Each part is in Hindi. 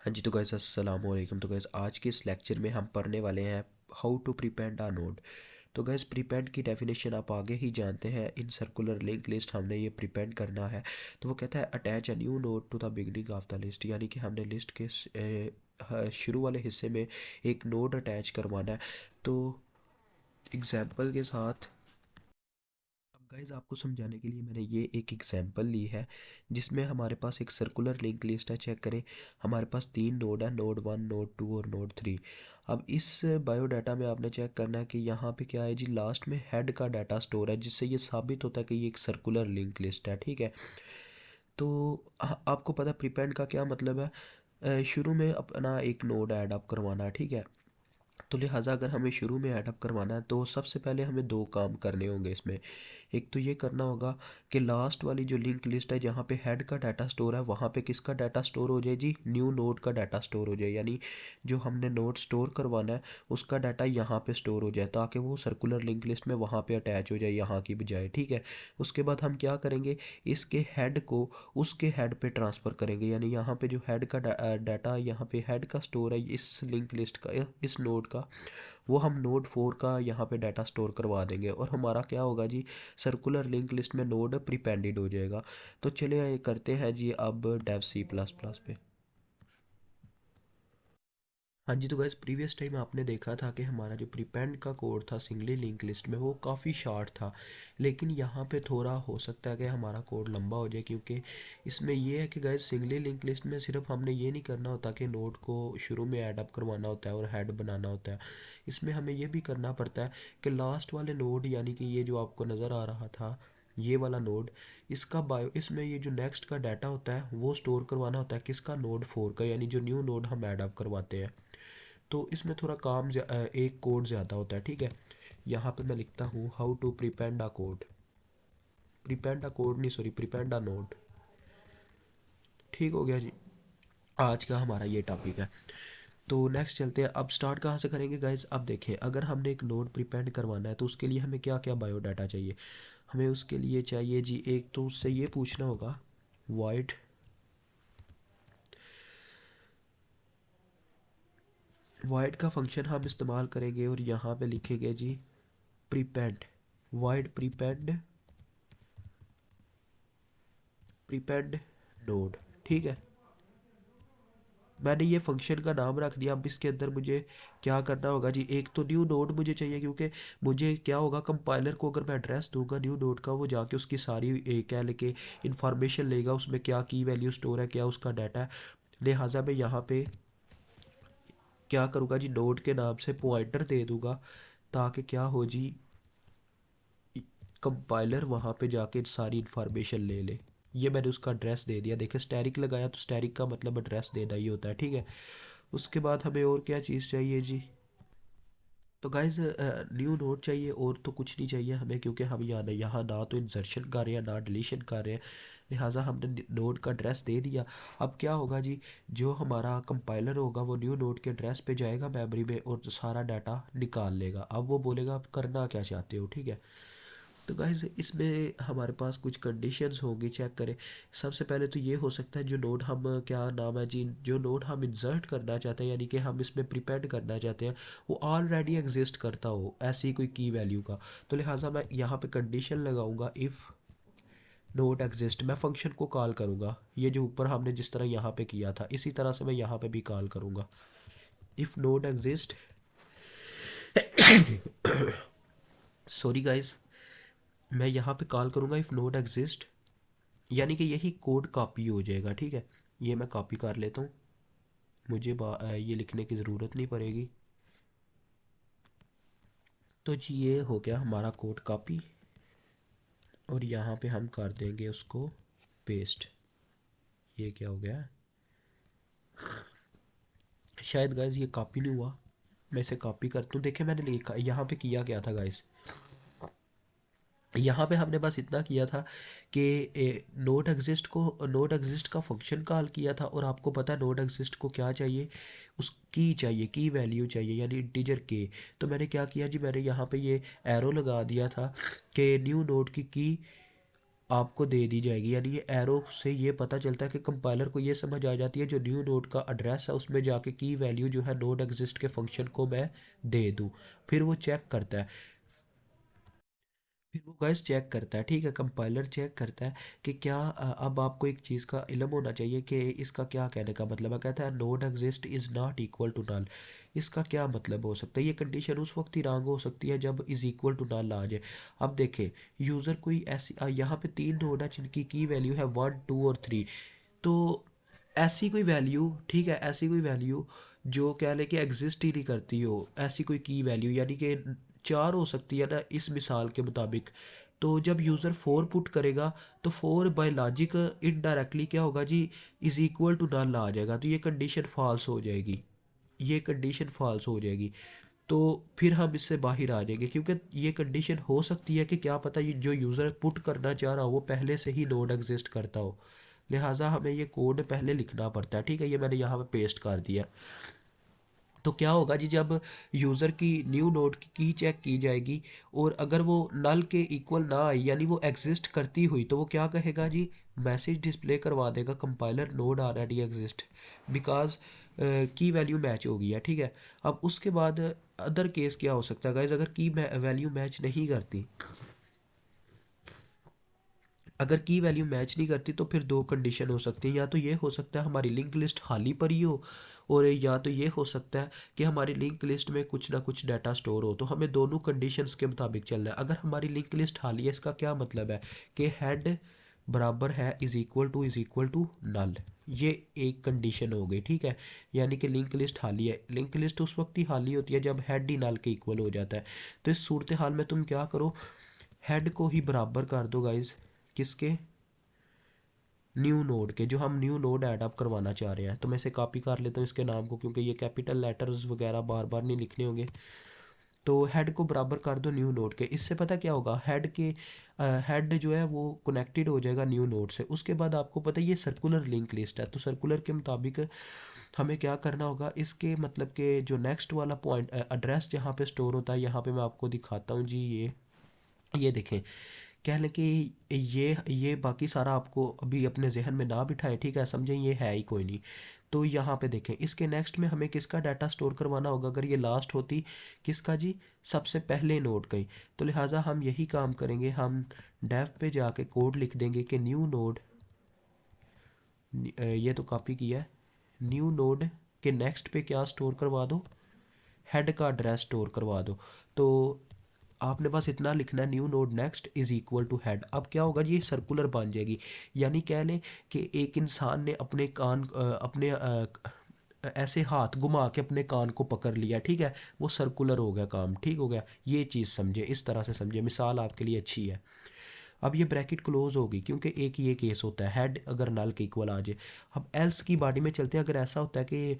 हाँ जी, तो गाइस अस्सलाम वालेकुम। तो गाइस आज के इस लेक्चर में हम पढ़ने वाले हैं how to prepend a node. तो गाइस प्रीपेंड की डेफिनेशन आप आगे ही जानते हैं। इन सर्कुलर लिंक लिस्ट हमने ये प्रीपेंड करना है। तो वो कहता है attach a new node to the beginning of the list, यानी कि हमने लिस्ट के शुरू वाले हिस्से में एक नोड अटैच करवाना है। तो एग्जाम्पल के साथ अब गाइज आपको समझाने के लिए मैंने ये एक एग्जांपल ली है जिसमें हमारे पास एक सर्कुलर लिंक लिस्ट है। चेक करें, हमारे पास 3 नोड है, नोड 1, नोड 2 और नोड 3। अब इस बायोडाटा में आपने चेक करना है कि यहाँ पे क्या है जी, लास्ट में हेड का डाटा स्टोर है, जिससे ये साबित होता है कि ये एक सर्कुलर लिंक लिस्ट है। ठीक है, तो आपको पता प्रीपेंड का क्या मतलब है। शुरू में अपना एक नोड ऐड अप करवाना है। ठीक है, तो लिहाजा अगर हमें शुरू में ऐडअप करवाना है तो सबसे पहले हमें दो काम करने होंगे इसमें। एक तो ये करना होगा कि लास्ट वाली जो लिंक लिस्ट है जहाँ पे हेड का डाटा स्टोर है, वहाँ पे किसका डाटा स्टोर हो जाए जी, न्यू नोड का डाटा स्टोर हो जाए। यानी जो हमने नोड स्टोर करवाना है उसका डाटा यहाँ पे स्टोर हो जाए, ताकि वो सर्कुलर लिंक लिस्ट में वहाँ पे अटैच हो जाए यहाँ की बजाय। ठीक है, उसके बाद हम क्या करेंगे, इसके हेड को उसके हेड पे ट्रांसफ़र करेंगे। यानी यहाँ पे जो हेड का डाटा यहाँ पे हेड का स्टोर है इस लिंक लिस्ट का, इस नोड का, वो हम नोड 4 का यहाँ पे डाटा स्टोर करवा देंगे और हमारा क्या होगा जी, सर्कुलर लिंक लिस्ट में नोड प्रीपेंडेड हो जाएगा। तो चलिए ये करते हैं जी अब डेव सी प्लस प्लस पे। हाँ जी, तो गैस प्रीवियस टाइम आपने देखा था कि हमारा जो प्रीपेंड का कोड था सिंगली लिंक लिस्ट में वो काफ़ी शॉर्ट था, लेकिन यहाँ पे थोड़ा हो सकता है कि हमारा कोड लंबा हो जाए, क्योंकि इसमें ये है कि गैस सिंगली लिंक लिस्ट में सिर्फ हमने ये नहीं करना होता कि नोड को शुरू में ऐड अप करवाना होता है और हेड बनाना होता है। इसमें हमें ये भी करना पड़ता है कि लास्ट वाले नोड, यानी कि ये जो आपको नज़र आ रहा था ये वाला नोड, इसका बायो, इसमें ये जो नेक्स्ट का डाटा होता है वो स्टोर करवाना होता है किसका, नोड 4 का, यानी जो न्यू नोड हम ऐड अप करवाते हैं। तो इसमें थोड़ा काम एक कोड ज़्यादा होता है। ठीक है, यहाँ पे मैं लिखता हूँ how to prepend a code, prepend a code नहीं, सॉरी, प्रीपेंड अ नोड। ठीक हो गया जी, आज का हमारा ये टॉपिक है। तो नेक्स्ट चलते हैं, अब स्टार्ट कहाँ से करेंगे गाइज। अब देखें, अगर हमने एक नोड प्रीपेंड करवाना है तो उसके लिए हमें क्या क्या बायोडाटा चाहिए। हमें उसके लिए चाहिए जी, एक तो उससे ये पूछना होगा वाइड, वाइड का फंक्शन हम इस्तेमाल करेंगे और यहाँ पे लिखेंगे जी prepend, wide prepend, prepend node. ठीक है, मैंने ये फंक्शन का नाम रख दिया। अब इसके अंदर मुझे क्या करना होगा जी, एक तो न्यू नोड मुझे चाहिए, क्योंकि मुझे क्या होगा, कंपाइलर को अगर मैं एड्रेस दूंगा न्यू नोड का, वो जाके उसकी सारी क्या लेके इंफॉर्मेशन लेगा, उसमें क्या की वैल्यू स्टोर है, क्या उसका डाटा है। लिहाजा मैं यहाँ पे क्या करूँगा जी, नोड के नाम से पॉइंटर दे दूँगा, ताकि क्या हो जी, कंपाइलर वहाँ पे जाके सारी इन्फॉर्मेशन ले ले। ये मैंने उसका एड्रेस दे दिया। देखिए स्टैरिक लगाया तो स्टैरिक का मतलब एड्रेस देना ही होता है। ठीक है, उसके बाद हमें और क्या चीज़ चाहिए जी, तो गाइज न्यू नोड चाहिए, और तो कुछ नहीं चाहिए हमें, क्योंकि हम यहाँ यहाँ ना तो इंसर्शन कर रहे हैं ना डिलीशन कर रहे हैं। लिहाजा हमने नोड का एड्रेस दे दिया। अब क्या होगा जी, जो हमारा कंपाइलर होगा वो न्यू नोड के एड्रेस पे जाएगा मेमोरी में और सारा डाटा निकाल लेगा। अब वो बोलेगा आप करना क्या चाहते हो। ठीक है, तो गाइज इसमें हमारे पास कुछ कंडीशंस होंगी, चेक करें। सबसे पहले तो ये हो सकता है जो नोड हम, क्या नाम है जी, जो नोड हम इंसर्ट करना चाहते हैं, यानी कि हम इसमें प्रिपेंड करना चाहते हैं, वो ऑलरेडी एग्जिस्ट करता हो ऐसी कोई की वैल्यू का। तो लिहाजा मैं यहाँ पे कंडीशन लगाऊंगा, इफ़ नोड एग्जिस्ट, मैं फंक्शन को कॉल करूँगा, ये जो ऊपर हमने जिस तरह यहाँ पे किया था इसी तरह से मैं यहाँ पे भी कॉल करूँगा। If node exist, sorry guys, मैं यहाँ पे कॉल करूँगा इफ़ नोड एग्जिस्ट, यानी कि यही कोड कॉपी हो जाएगा। ठीक है, ये मैं कॉपी कर लेता हूँ, मुझे ये लिखने की ज़रूरत नहीं पड़ेगी। तो जी ये हो गया हमारा कोड कॉपी, और यहाँ पे हम कर देंगे उसको पेस्ट। ये क्या हो गया, शायद गाइस ये कॉपी नहीं हुआ, मैं इसे कॉपी करता हूँ। देखिए मैंने लिखा यहाँ पे किया क्या था गाइस, यहाँ पे हमने बस इतना किया था कि नोट एग्जिस्ट को, नोट एग्जिस्ट का फंक्शन कॉल किया था, और आपको पता है नोट एग्जिस्ट को क्या चाहिए, उसकी चाहिए, की वैल्यू चाहिए, यानी इंटीजर के। तो मैंने क्या किया जी, मैंने यहाँ पे ये एरो लगा दिया था कि न्यू नोड की आपको दे दी जाएगी। यानी ये एरो से ये पता चलता है कि कंपाइलर को ये समझ आ जाती है जो न्यू नोड का एड्रेस है उसमें जाके की वैल्यू जो है नोड एग्जिस्ट के फंक्शन को मैं दे दूँ। फिर वो चेक करता है, फिर वो गाइस चेक करता है, ठीक है, कंपाइलर चेक करता है कि क्या अब आपको एक चीज़ का इल्म होना चाहिए कि इसका क्या कहने का मतलब है। कहता है node exist is not equal to null. इसका क्या मतलब हो सकता है? ये कंडीशन उस वक्त ही रॉन्ग हो सकती है जब इज़ इक्वल टू नल आ जाए। अब देखें, यूज़र कोई ऐसी यहाँ पे 3 नोड है जिनकी की वैल्यू है 1 2 और 3। तो ऐसी कोई वैल्यू, ठीक है, ऐसी कोई वैल्यू जो कह लें कि एग्जिस्ट ही नहीं करती हो, ऐसी कोई की वैल्यू, यानी कि 4 हो सकती है ना इस मिसाल के मुताबिक। तो जब यूज़र 4 पुट करेगा तो 4 बाय लॉजिक इनडायरेक्टली क्या होगा जी, इज़ इक्वल टू नल आ जाएगा। तो ये कंडीशन फॉल्स हो जाएगी, ये कंडीशन फॉल्स हो जाएगी। तो फिर हम इससे बाहर आ जाएंगे, क्योंकि ये कंडीशन हो सकती है कि क्या पता ये जो यूज़र पुट करना चाह रहा हो वो पहले से ही नोड एग्जिस्ट करता हो। लिहाजा हमें ये कोड पहले लिखना पड़ता है, ठीक है, ये मैंने यहाँ पे पेस्ट कर दिया। तो क्या होगा जी, जब यूज़र की न्यू नोड की चेक की जाएगी और अगर वो नल के इक्वल ना आई यानी वो एग्जिस्ट करती हुई, तो वो क्या कहेगा जी, मैसेज डिस्प्ले करवा देगा compiler node already exist because की वैल्यू मैच हो गई है, ठीक है। अब उसके बाद अदर केस क्या हो सकता है गाइज, अगर की वैल्यू मैच नहीं करती, अगर की वैल्यू मैच नहीं करती तो फिर दो कंडीशन हो सकती है। या तो ये हो सकता है हमारी लिंक लिस्ट खाली पड़ी हो, और या तो ये हो सकता है कि हमारी लिंक लिस्ट में कुछ ना कुछ डाटा स्टोर हो। तो हमें दोनों कंडीशंस के मुताबिक चलना है। अगर हमारी लिंक लिस्ट खाली है, इसका क्या मतलब है कि हेड बराबर है इज़ इक्वल टू नल। ये एक कंडीशन हो गई, ठीक है, यानी कि लिंक लिस्ट खाली है। लिंक लिस्ट उस वक्त ही खाली होती है जब हेड ही नल के इक्वल हो जाता है। तो इस सूरत हाल में तुम क्या करो, हेड को ही बराबर कर दो गाइज, किसके, न्यू नोड के, जो हम न्यू नोड ऐड अप करवाना चाह रहे हैं। तो मैं इसे कॉपी कर लेता हूँ इसके नाम को, क्योंकि ये कैपिटल लेटर्स वगैरह बार बार नहीं लिखने होंगे। तो हेड को बराबर कर दो न्यू नोड के। इससे पता क्या होगा, हेड के हेड जो है वो कनेक्टेड हो जाएगा न्यू नोड से। उसके बाद आपको पता है ये सर्कुलर लिंक लिस्ट है, तो सर्कुलर के मुताबिक हमें क्या करना होगा, इसके मतलब के जो नेक्स्ट वाला पॉइंट एड्रेस जहाँ पे स्टोर होता है, यहाँ पे मैं आपको दिखाता हूँ जी। ये देखें, कह लें कि ये बाकी सारा आपको अभी अपने जहन में ना बिठाएं, ठीक है, समझें ये है ही कोई नहीं। तो यहाँ पे देखें, इसके नेक्स्ट में हमें किसका डाटा स्टोर करवाना होगा, अगर ये लास्ट होती किसका जी, सबसे पहले नोड का ही। तो लिहाजा हम यही काम करेंगे, हम डेव पे जाके कोड लिख देंगे कि न्यू नोड, ये तो कॉपी किया है, न्यू नोड के नेक्स्ट पे क्या स्टोर करवा दो, हेड का एड्रेस स्टोर करवा दो। तो आपने बस इतना लिखना है, new node next is equal to head. अब क्या होगा, ये सर्कुलर बन जाएगी। यानी कह लें कि एक इंसान ने अपने कान ऐसे हाथ घुमा के अपने कान को पकड़ लिया, ठीक है, वो सर्कुलर हो गया काम, ठीक हो गया। ये चीज़ समझे, इस तरह से समझे, मिसाल आपके लिए अच्छी है। अब ये ब्रैकेट क्लोज होगी, क्योंकि एक ये केस होता है हेड अगर नल के इक्वल आ जाए। अब एल्स की बॉडी में चलते हैं। अगर ऐसा होता है कि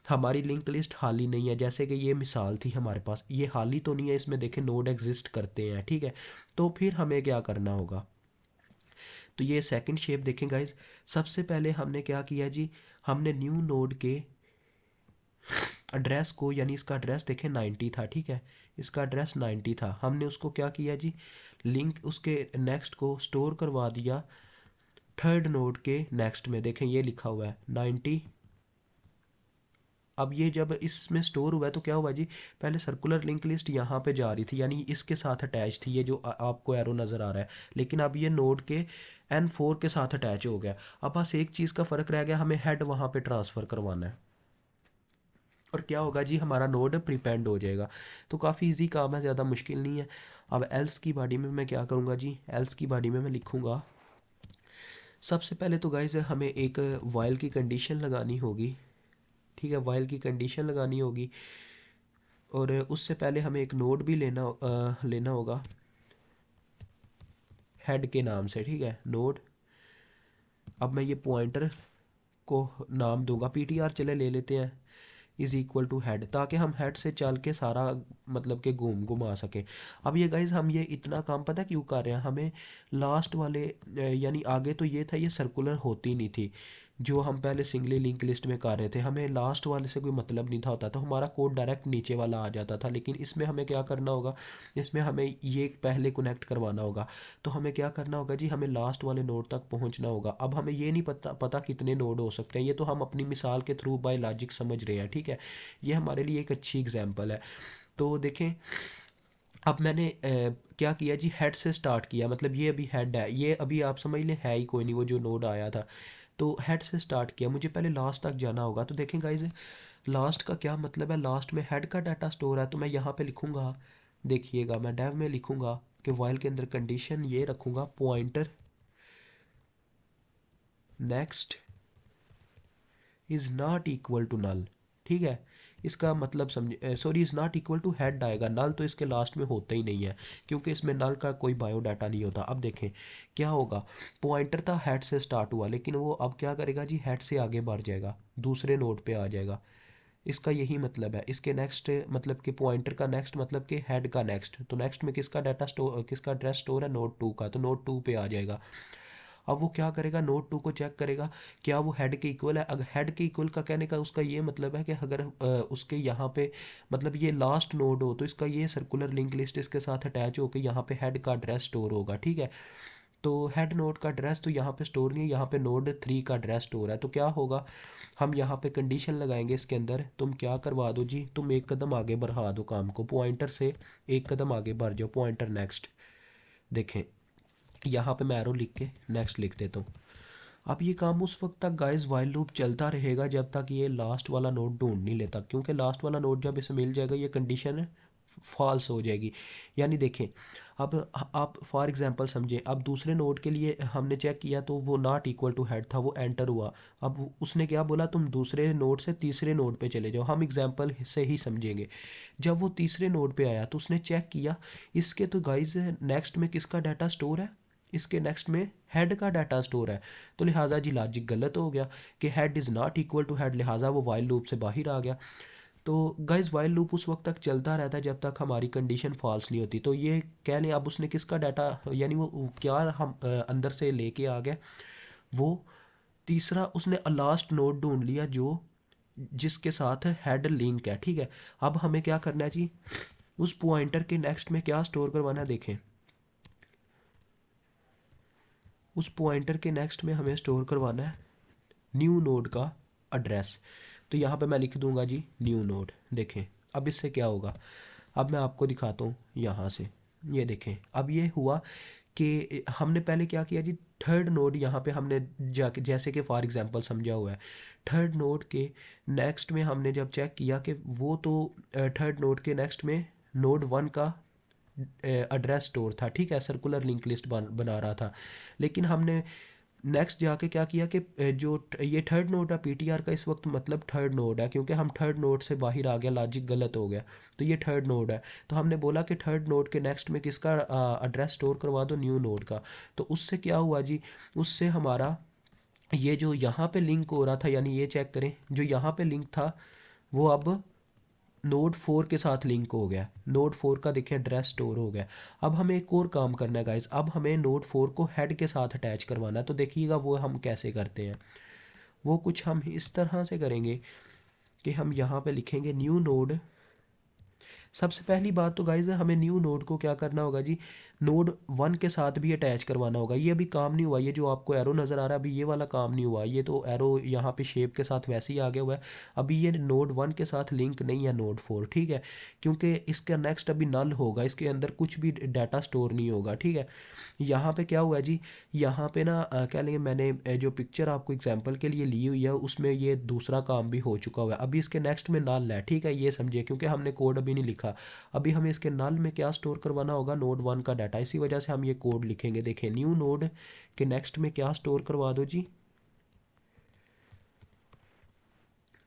हमारी लिंक लिस्ट खाली नहीं है, जैसे कि ये मिसाल थी हमारे पास, ये खाली तो नहीं है, इसमें देखें नोड एग्जिस्ट करते हैं, ठीक है। तो फिर हमें क्या करना होगा, तो ये सेकंड शेप देखें गाइज। सबसे पहले हमने क्या किया जी, हमने न्यू नोड के एड्रेस को, यानी इसका एड्रेस देखें 90 था, ठीक है, इसका एड्रेस 90 था, हमने उसको क्या किया जी, लिंक उसके नेक्स्ट को स्टोर करवा दिया थर्ड नोड के नेक्स्ट में। देखें ये लिखा हुआ है 90। अब ये जब इसमें स्टोर हुआ है तो क्या हुआ जी, पहले सर्कुलर लिंक लिस्ट यहाँ पे जा रही थी, यानी इसके साथ अटैच थी, ये जो आपको एरो नज़र आ रहा है। लेकिन अब ये नोड के N4 के साथ अटैच हो गया। अब बस एक चीज़ का फ़र्क रह गया, हमें हेड वहाँ पे ट्रांसफ़र करवाना है, और क्या होगा जी, हमारा नोड प्रीपेंड हो जाएगा। तो काफ़ी इजी काम है, ज़्यादा मुश्किल नहीं है। अब एल्स की बॉडी में मैं क्या करूँगा जी, एल्स की बॉडी में मैं लिखूँगा, सबसे पहले तो गाइज हमें एक वाइल की कंडीशन लगानी होगी, ठीक है, वाइल की कंडीशन लगानी होगी। और उससे पहले हमें एक नोड भी लेना होगा हेड के नाम से, ठीक है, नोड। अब मैं ये पॉइंटर को नाम दूंगा PTR, चले ले लेते हैं, इज़ इक्वल टू हेड, ताकि हम हेड से चल के सारा मतलब कि घुमा सके। अब ये गाइज हम ये इतना काम पता क्यों कर रहे हैं, हमें लास्ट वाले यानी आगे तो ये था, ये सर्कुलर होती नहीं थी, जो हम पहले सिंगली लिंक लिस्ट में कर रहे थे, हमें लास्ट वाले से कोई मतलब नहीं था होता, तो हमारा कोड डायरेक्ट नीचे वाला आ जाता था। लेकिन इसमें हमें क्या करना होगा, इसमें हमें ये पहले कनेक्ट करवाना होगा। तो हमें क्या करना होगा जी, हमें लास्ट वाले नोड तक पहुंचना होगा। अब हमें ये नहीं पता कितने नोड हो सकते हैं, ये तो हम अपनी मिसाल के थ्रू बाय लॉजिक समझ रहे हैं, ठीक है। ये हमारे लिए एक अच्छी एग्जाम्पल है। तो देखें, अब मैंने क्या किया जी, हेड से स्टार्ट किया, मतलब ये अभी हेड है, ये अभी आप समझ लें है ही कोई नहीं, वो जो नोड आया था। तो हेड से स्टार्ट किया, मुझे पहले लास्ट तक जाना होगा। तो देखें गाइज, लास्ट का क्या मतलब है, लास्ट में हेड का डाटा स्टोर है। तो मैं यहाँ पे लिखूँगा, देखिएगा मैं डेव में लिखूँगा कि वाइल के अंदर कंडीशन ये रखूँगा, pointer next is not equal to null, ठीक है। इसका मतलब समझे, sorry, is not equal to head आएगा, नल तो इसके लास्ट में होता ही नहीं है, क्योंकि इसमें नल का कोई बायोडाटा नहीं होता। अब देखें क्या होगा, पॉइंटर था हेड से स्टार्ट हुआ, लेकिन वो अब क्या करेगा जी, हेड से आगे बढ़ जाएगा, दूसरे नोड पे आ जाएगा। इसका यही मतलब है। इसके नेक्स्ट मतलब कि पॉइंटर का नेक्स्ट मतलब कि हेड का नेक्स्ट, तो नेक्स्ट में किसका डाटा स्टोर, किसका एड्रेस स्टोर है, नोड 2 का, तो नोड 2 पे आ जाएगा। अब वो क्या करेगा, नोड 2 को चेक करेगा क्या वो हेड के इक्वल है। अगर हेड के इक्वल का कहने का उसका ये मतलब है कि अगर उसके यहाँ पे मतलब ये लास्ट नोड हो, तो इसका ये सर्कुलर लिंक लिस्ट इसके साथ अटैच होकर यहाँ पे हेड का एड्रेस स्टोर होगा, ठीक है। तो हेड नोड का एड्रेस तो यहाँ पे स्टोर नहीं है, यहाँ पे नोड 3 का एड्रेस स्टोर है। तो क्या होगा, हम यहाँ पे कंडीशन लगाएंगे इसके अंदर, तुम क्या करवा दो जी, तुम एक कदम आगे बढ़ा दो काम को, पॉइंटर से एक कदम आगे बढ़ जाओ, पॉइंटर नेक्स्ट। देखें यहाँ पे मैं एरो लिख के नेक्स्ट लिख देता हूँ। अब ये काम उस वक्त तक गाइस वाइल लूप चलता रहेगा जब तक ये लास्ट वाला नोड ढूंढ नहीं लेता, क्योंकि लास्ट वाला नोड जब इसे मिल जाएगा ये कंडीशन फॉल्स हो जाएगी। यानी देखें, अब आप फॉर एग्जांपल समझें, अब दूसरे नोड के लिए हमने चेक किया तो वो नॉट इक्वल टू हेड था, वो एंटर हुआ। अब उसने क्या बोला, तुम दूसरे नोड से तीसरे नोड पे चले जाओ। हम एग्जांपल से ही समझेंगे। जब वो तीसरे नोड पे आया तो उसने चेक किया, इसके तो गाइस नेक्स्ट में किसका डाटा स्टोर है, इसके नेक्स्ट में हेड का डाटा स्टोर है। तो लिहाजा जी लॉजिक गलत हो गया कि head is not equal to head, लिहाजा वो वाइल लूप से बाहर आ गया। तो गाइस वाइल लूप उस वक्त तक चलता रहता है जब तक हमारी कंडीशन फॉल्स नहीं होती। तो ये कह लें, अब उसने किसका डाटा, यानी वो क्या हम अंदर से लेके आ गया, वो तीसरा उसने लास्ट नोड ढूंढ लिया जो जिसके साथ हेड लिंक है, ठीक है। अब हमें क्या करना है जी, उस पॉइंटर के नेक्स्ट में क्या स्टोर करवाना है, देखें उस पॉइंटर के नेक्स्ट में हमें स्टोर करवाना है न्यू नोड का एड्रेस। तो यहाँ पे मैं लिख दूंगा जी न्यू नोड। देखें अब इससे क्या होगा, अब मैं आपको दिखाता हूँ यहाँ से। ये देखें अब ये हुआ कि हमने पहले क्या किया जी, थर्ड नोड यहाँ पे हमने जाके, जैसे कि फॉर एग्जांपल समझा हुआ है, थर्ड नोड के नेक्स्ट में हमने जब चेक किया कि वो तो थर्ड नोड के नेक्स्ट में नोड 1 का एड्रेस स्टोर था, ठीक है, सर्कुलर लिंक लिस्ट बना रहा था। लेकिन हमने नेक्स्ट जाके क्या किया कि जो ये थर्ड नोड है पीटीआर का, इस वक्त मतलब थर्ड नोड है, क्योंकि हम थर्ड नोड से बाहर आ गया, लॉजिक गलत हो गया। तो ये थर्ड नोड है, तो हमने बोला कि थर्ड नोड के नेक्स्ट में किसका एड्रेस स्टोर करवा दो, न्यू नोड का। तो उससे क्या हुआ जी, उससे हमारा ये जो यहाँ पे लिंक हो रहा था, यानी ये चेक करें, जो यहाँ पे लिंक था वो अब नोड 4 के साथ लिंक हो गया। नोड 4 का देखिए एड्रेस स्टोर हो गया। अब हमें एक और काम करना है गाइस, अब हमें नोड 4 को हेड के साथ अटैच करवाना है। तो देखिएगा वो हम कैसे करते हैं, वो कुछ हम इस तरह से करेंगे कि हम यहाँ पे लिखेंगे न्यू नोड। सबसे पहली बात तो गाइज हमें न्यू नोड को क्या करना होगा जी, नोड 1 के साथ भी अटैच करवाना होगा। ये अभी काम नहीं हुआ, ये जो आपको एरो नज़र आ रहा है अभी ये वाला काम नहीं हुआ, ये तो एरो यहाँ पे शेप के साथ वैसे ही आ गया हुआ है। अभी ये नोड 1 के साथ लिंक नहीं है नोड 4, ठीक है, क्योंकि इसका नेक्स्ट अभी नल होगा, इसके अंदर कुछ भी डाटा स्टोर नहीं होगा, ठीक है। यहाँ पे क्या हुआ है जी, यहाँ पे ना क्या लेंगे, मैंने जो पिक्चर आपको एग्जांपल के लिए ली हुई है उसमें ये दूसरा काम भी हो चुका हुआ है। अभी इसके नेक्स्ट में नल है, ठीक है, ये समझिए, क्योंकि हमने कोड अभी नहीं लिखा। अभी हमें इसके नल में क्या स्टोर करवाना होगा, नोड 1 का डाटा, इसी वजह से हम ये कोड लिखेंगे। देखें न्यू नोड के नेक्स्ट में क्या स्टोर करवा दो जी,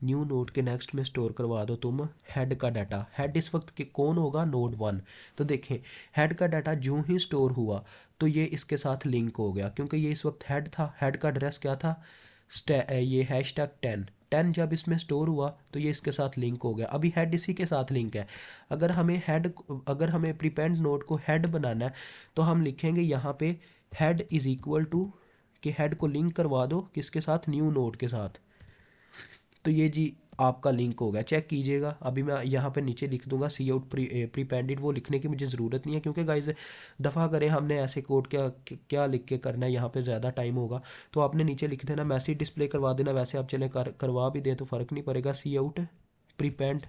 न्यू नोड के नेक्स्ट में स्टोर करवा दो तुम हेड का डाटा। हेड इस वक्त के कौन होगा, नोड 1। तो देखें हेड का डाटा जो ही स्टोर हुआ तो ये इसके साथ लिंक हो गया, क्योंकि ये इस वक्त हेड था, हेड का एड्रेस क्या था, ये #10 10 जब इसमें स्टोर हुआ तो ये इसके साथ लिंक हो गया। अभी हेड इसी के साथ लिंक है। अगर हमें प्रीपेंड नोड को हेड बनाना है तो हम लिखेंगे यहाँ पे हेड इज़ इक्वल टू कि हेड को लिंक करवा दो किसके साथ, न्यू नोड के साथ। तो ये जी आपका लिंक हो गया, चेक कीजिएगा। अभी मैं यहाँ पे नीचे लिख दूंगा सी आउट प्रीपेंडेड, वो लिखने की मुझे ज़रूरत नहीं है क्योंकि गाइस दफ़ा करें हमने ऐसे कोड क्या क्या लिख के करना है, यहाँ पे ज़्यादा टाइम होगा। तो आपने नीचे लिख देना मैसेज डिस्प्ले करवा देना, वैसे आप चले करवा भी दें तो फ़र्क नहीं पड़ेगा। सी आउट प्रीपेंड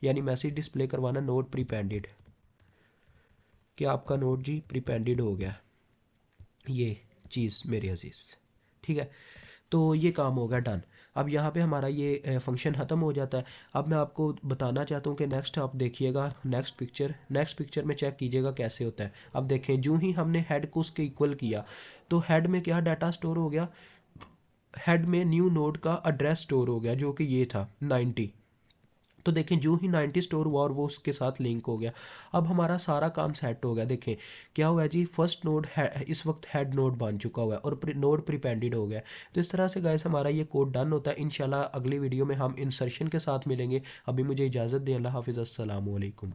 यानी मैसेज डिस्प्ले करवाना नोड प्रीपेंडेड, कि आपका नोड जी प्रीपेंडेड हो गया, ये चीज़ मेरे अजीज़, ठीक है। तो ये काम हो गया डन। अब यहाँ पे हमारा ये फंक्शन ख़त्म हो जाता है। अब मैं आपको बताना चाहता हूँ कि नेक्स्ट आप देखिएगा नेक्स्ट पिक्चर में चेक कीजिएगा कैसे होता है। अब देखें जो ही हमने हेड को उसके इक्वल किया तो हेड में क्या डाटा स्टोर हो गया, हेड में न्यू नोड का एड्रेस स्टोर हो गया जो कि ये था 90। तो देखें जो ही 90 स्टोर हुआ और वो उसके साथ लिंक हो गया। अब हमारा सारा काम सेट हो गया। देखें क्या हुआ है जी, फर्स्ट नोड इस वक्त हेड नोड बन चुका हुआ है और नोड प्रीपेंडेड हो गया। तो इस तरह से गाइस हमारा ये कोड डन होता है। इंशाल्लाह अगली वीडियो में हम इंसर्शन के साथ मिलेंगे। अभी मुझे इजाज़त दें, अल्लाह हाफिज़, अस्सलाम वालेकुम।